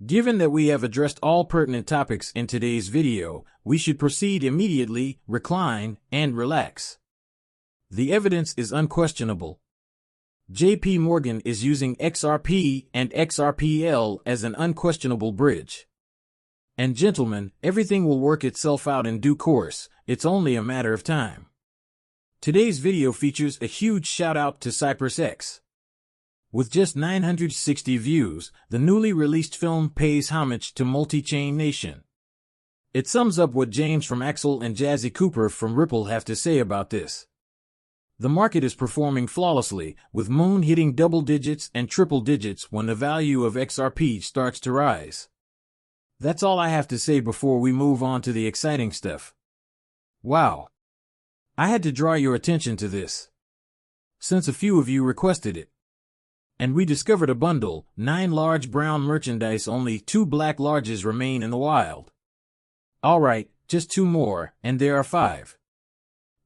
Given that we have addressed all pertinent topics in today's video, we should proceed immediately, recline, and relax. The evidence is unquestionable. JP Morgan is using XRP and XRPL as an unquestionable bridge. And gentlemen, everything will work itself out in due course, it's only a matter of time. Today's video features a huge shout out to Cypress X. With just 960 views, the newly released film pays homage to multi-chain nation. It sums up what James from Axel and Jazzy Cooper from Ripple have to say about this. The market is performing flawlessly, with Moon hitting double digits and triple digits when the value of XRP starts to rise. That's all I have to say before we move on to the exciting stuff. Wow! I had to draw your attention to this, since a few of you requested it. And we discovered a bundle, 9 large brown merchandise, only 2 black larges remain in the wild. Alright, just 2 more, and there are 5.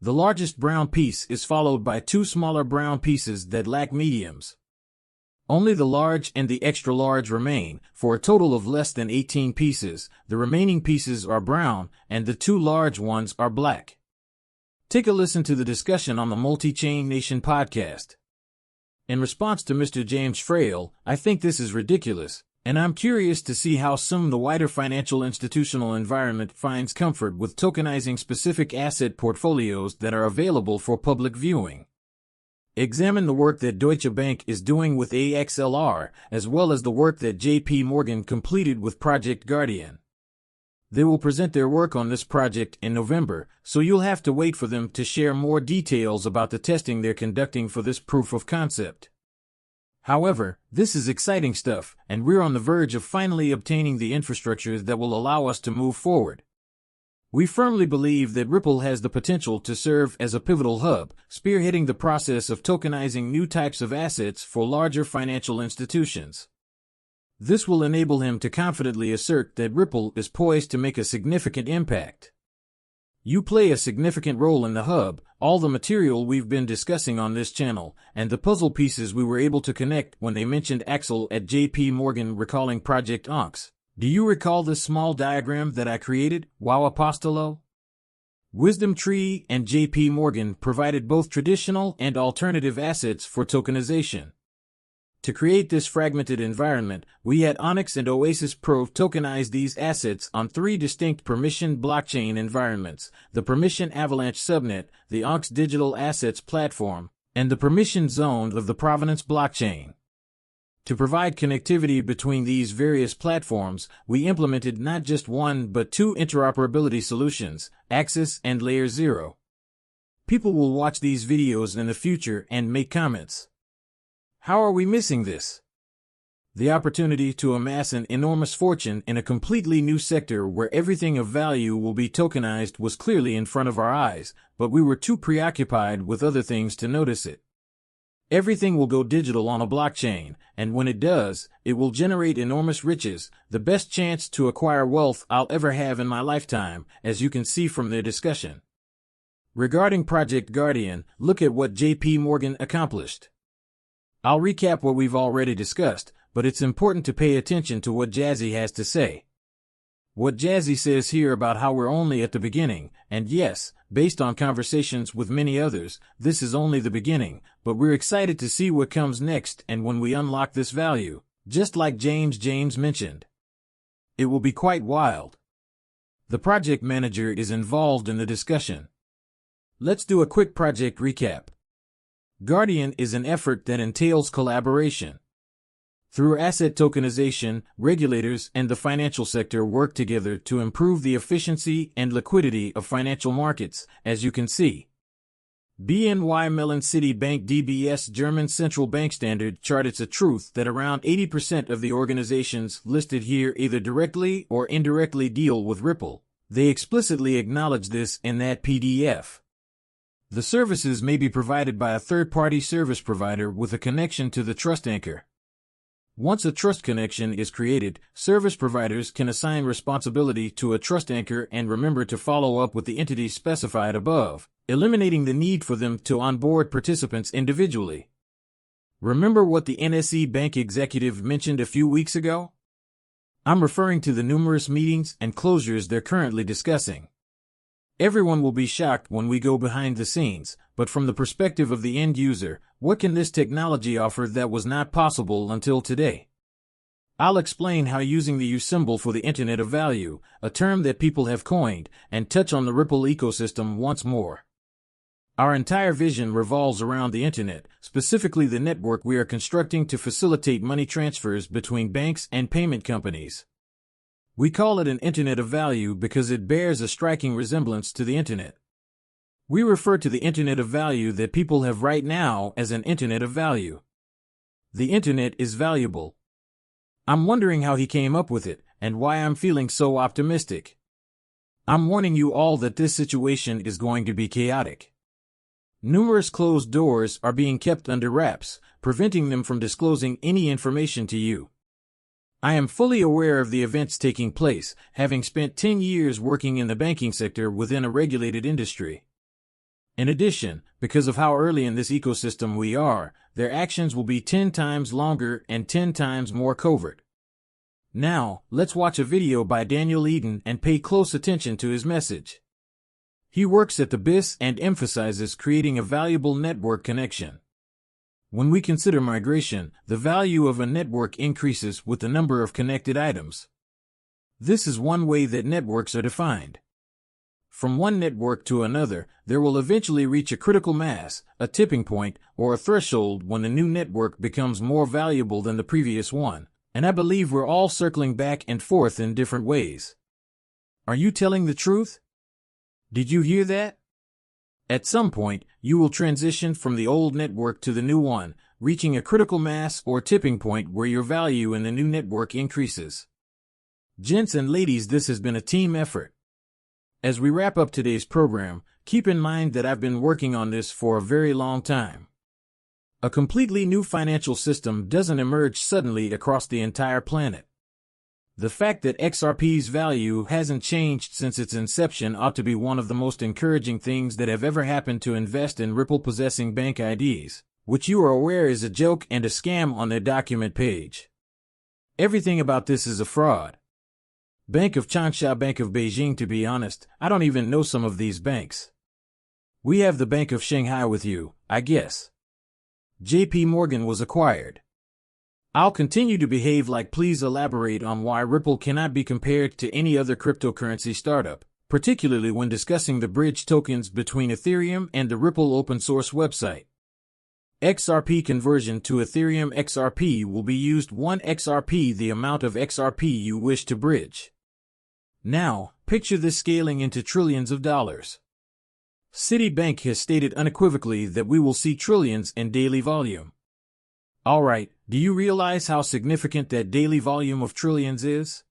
The largest brown piece is followed by 2 smaller brown pieces that lack mediums. Only the large and the extra large remain, for a total of less than 18 pieces. The remaining pieces are brown, and the 2 large ones are black. Take a listen to the discussion on the Multi-Chain Nation podcast. In response to Mr. James Frail, I think this is ridiculous, and I'm curious to see how soon the wider financial institutional environment finds comfort with tokenizing specific asset portfolios that are available for public viewing. Examine the work that Deutsche Bank is doing with AXLR, as well as the work that JP Morgan completed with Project Guardian. They will present their work on this project in November, so you'll have to wait for them to share more details about the testing they're conducting for this proof of concept. However, this is exciting stuff, and we're on the verge of finally obtaining the infrastructure that will allow us to move forward. We firmly believe that Ripple has the potential to serve as a pivotal hub, spearheading the process of tokenizing new types of assets for larger financial institutions. This will enable him to confidently assert that Ripple is poised to make a significant impact. You play a significant role in the hub, all the material we've been discussing on this channel, and the puzzle pieces we were able to connect when they mentioned Axel at JP Morgan recalling Project Onx. Do you recall this small diagram that I created, Wow Apostolo? Wisdom Tree and JP Morgan provided both traditional and alternative assets for tokenization. To create this fragmented environment, we had Onyx and Oasis Pro tokenize these assets on 3 distinct permissioned blockchain environments: the permission Avalanche subnet, the Onx Digital Assets platform, and the permission zone of the Provenance blockchain. To provide connectivity between these various platforms, we implemented not just 1 but 2 interoperability solutions, Axis and Layer 0. People will watch these videos in the future and make comments. How are we missing this? The opportunity to amass an enormous fortune in a completely new sector where everything of value will be tokenized was clearly in front of our eyes, but we were too preoccupied with other things to notice it. Everything will go digital on a blockchain, and when it does, it will generate enormous riches, the best chance to acquire wealth I'll ever have in my lifetime, as you can see from their discussion. Regarding Project Guardian, look at what JP Morgan accomplished. I'll recap what we've already discussed, but it's important to pay attention to what Jazzy has to say. What Jazzy says here about how we're only at the beginning, and yes, based on conversations with many others, this is only the beginning, but we're excited to see what comes next and when we unlock this value, just like James mentioned. It will be quite wild. The project manager is involved in the discussion. Let's do a quick project recap. Guardian is an effort that entails collaboration. Through asset tokenization, regulators and the financial sector work together to improve the efficiency and liquidity of financial markets, as you can see. BNY Mellon City Bank DBS German Central Bank Standard Chart. It's a truth that around 80% of the organizations listed here either directly or indirectly deal with Ripple. They explicitly acknowledge this in that PDF. The services may be provided by a third-party service provider with a connection to the trust anchor. Once a trust connection is created, service providers can assign responsibility to a trust anchor and remember to follow up with the entity specified above, eliminating the need for them to onboard participants individually. Remember what the NSE Bank executive mentioned a few weeks ago? I'm referring to the numerous meetings and closures they're currently discussing. Everyone will be shocked when we go behind the scenes, but from the perspective of the end user, what can this technology offer that was not possible until today? I'll explain how using the U symbol for the Internet of Value, a term that people have coined, and touch on the Ripple ecosystem once more. Our entire vision revolves around the Internet, specifically the network we are constructing to facilitate money transfers between banks and payment companies. We call it an Internet of Value because it bears a striking resemblance to the Internet. We refer to the Internet of Value that people have right now as an Internet of Value. The Internet is valuable. I'm wondering how he came up with it, and why I'm feeling so optimistic. I'm warning you all that this situation is going to be chaotic. Numerous closed doors are being kept under wraps, preventing them from disclosing any information to you. I am fully aware of the events taking place, having spent 10 years working in the banking sector within a regulated industry. In addition, because of how early in this ecosystem we are, their actions will be 10 times longer and 10 times more covert. Now, let's watch a video by Daniel Eden and pay close attention to his message. He works at the BIS and emphasizes creating a valuable network connection. When we consider migration, the value of a network increases with the number of connected items. This is one way that networks are defined. From one network to another, there will eventually reach a critical mass, a tipping point, or a threshold when the new network becomes more valuable than the previous one, and I believe we're all circling back and forth in different ways. Are you telling the truth? Did you hear that? At some point, you will transition from the old network to the new one, reaching a critical mass or tipping point where your value in the new network increases. Gents and ladies, this has been a team effort. As we wrap up today's program, keep in mind that I've been working on this for a very long time. A completely new financial system doesn't emerge suddenly across the entire planet. The fact that XRP's value hasn't changed since its inception ought to be one of the most encouraging things that have ever happened to invest in Ripple possessing bank IDs, which you are aware is a joke and a scam on their document page. Everything about this is a fraud. Bank of Changsha, Bank of Beijing, to be honest, I don't even know some of these banks. We have the Bank of Shanghai with you, I guess. JP Morgan was acquired. I'll continue to behave like. Please elaborate on why Ripple cannot be compared to any other cryptocurrency startup, particularly when discussing the bridge tokens between Ethereum and the Ripple open source website. XRP conversion to Ethereum XRP will be used 1 XRP, the amount of XRP you wish to bridge. Now, picture this scaling into trillions of dollars. Citibank has stated unequivocally that we will see trillions in daily volume. Alright, do you realize how significant that daily volume of trillions is?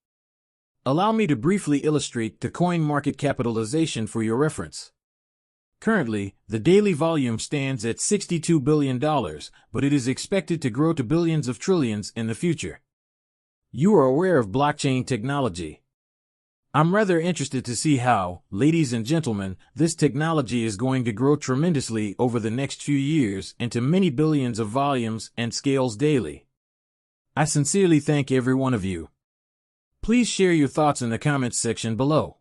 Allow me to briefly illustrate the coin market capitalization for your reference. Currently, the daily volume stands at $62 billion, but it is expected to grow to billions of trillions in the future. You are aware of blockchain technology. I'm rather interested to see how, ladies and gentlemen, this technology is going to grow tremendously over the next few years into many billions of volumes and scales daily. I sincerely thank every one of you. Please share your thoughts in the comments section below.